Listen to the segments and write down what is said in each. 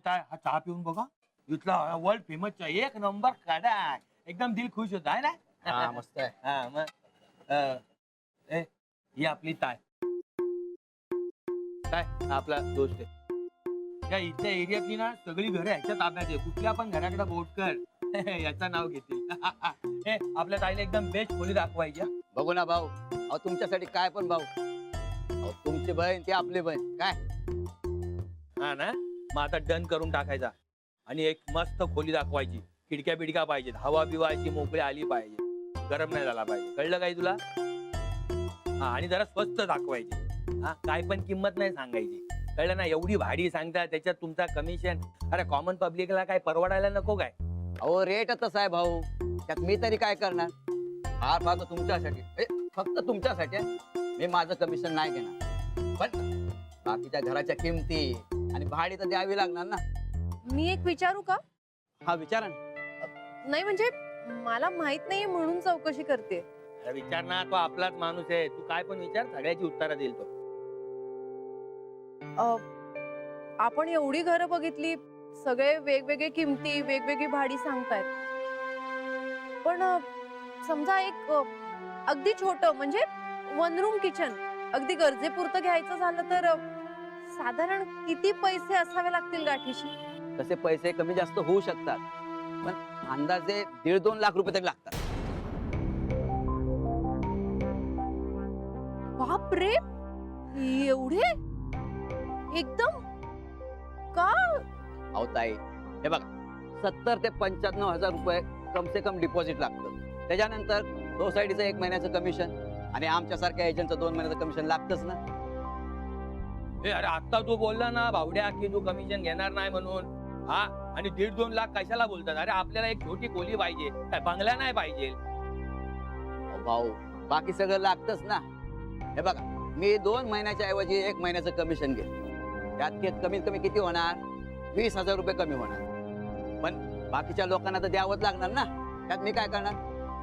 ताय हा चहा पिऊन बघा. इथला वर्ल्ड फेमस एक नंबर काढा. एकदम दिल खुश होत आहे ना. हा मस्त आहे. हा मग ही आपली ताय. काय हा आपला दोस्त आहे. त्या इथल्या एरियातली ना सगळी घरं ह्याच्या ताब्यात आहे. कुठल्या पण घराकडे बोट कर याचं नाव घेतील. आपल्या ताईला एकदम बेस्ट खोली दाखवायची. बघू ना भाऊ, अहो तुमच्यासाठी काय पण भाऊ. अहो तुमची बहीण ती आपली बहीण काय. हा ना मग आता डन करून टाकायचा. आणि एक मस्त खोली दाखवायची. खिडक्या बिडक्या पाहिजेत. हवा बिवा अशी मोकळी आली पाहिजे. गरम नाही झाला पाहिजे. कळलं काय तुला? हा आणि जरा स्वस्त दाखवायची. हा काय पण किंमत नाही सांगायची. कळलं ना. एवढी भाडी सांगता त्याच्यात तुमचा कमिशन. अरे कॉमन पब्लिकला काय परवडायला नको काय. अहो रेट तसा आहे भाऊ. त्यात मी तरी काय करणार. फार फार तर तुमच्यासाठी फक्त तुमच्यासाठी. मी माझं कमिशन नाही घेणार. पण बाकीच्या घराच्या किमती आणि भाडी तर द्यावी लागणार ना. मी एक विचारू का? हा विचारा ना. नाही म्हणजे मला माहित नाहीये म्हणून चौकशी करते. अरे विचार ना. तो आपलाच माणूस आहे. तू काय पण विचार सगळ्याची उत्तरं देईल तो. आपण एवढी घरं बघितली. सगळे वेगवेगळे किमती वेगवेगळी भाडी सांगतायत. पण समजा एक अगदी छोट म्हणजे 1 रूम किचन अगदी गरजेपुरतं घ्यायचं झालं तर साधारण किती पैसे असावे लागतील गाठीशी? तसे पैसे कमी जास्त होऊ शकतात. पण अंदाजे 1.5-2 लाख रुपये तरी लागतात. बाप रे एवढे एकदम का? अहो ताई हे बघा 70 ते 95 हजार रुपये कम से कम डिपॉझिट लागतं. त्याच्यानंतर सोसायटीचं 1 महिन्याचं कमिशन आणि आमच्यासारख्या एजंटचं 2 महिन्याचं कमिशन लागतच ना. अरे आता तू बोलला ना भावड्या की तू कमिशन घेणार नाही म्हणून. हा आणि 1.5-2 लाख कशाला बोलतात. अरे आपल्याला एक छोटी खोली पाहिजे. काय बंगला नाही पाहिजे. भाऊ बाकी सगळं लागतच ना. हे बघा मी 2 महिन्याच्या ऐवजी 1 महिन्याचं कमिशन घेतो. त्यात कमीत कमी किती होणार? 20,000 रुपये कमी होणार. पण बाकीच्या लोकांना तर द्यावंच लागणार ना. त्यात मी काय करणार.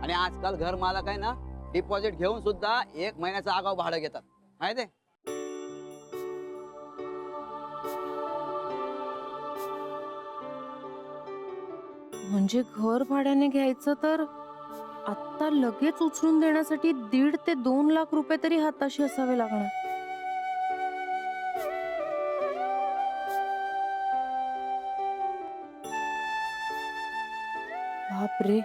आणि आजकाल घर मालक आहे ना डिपॉझिट घेऊन सुद्धा 1 महिन्याचं आगाऊ भाडं घेतात माहिती. म्हणजे घर भाड्याने घ्यायचं तर आता लगेच उचलून देण्यासाठी 1.5 ते 2 लाख रुपये तरी हाताशी असावे लागणार. बापरे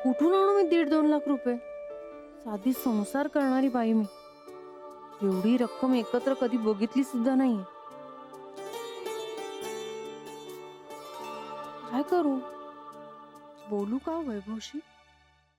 कुठून आणू मी 1.5-2 लाख रुपये? साधी संसार करणारी बाई मी. एवढी रक्कम एकत्र कधी बघितली सुद्धा नाहीये. काय करू? बोलू का वैभवशी?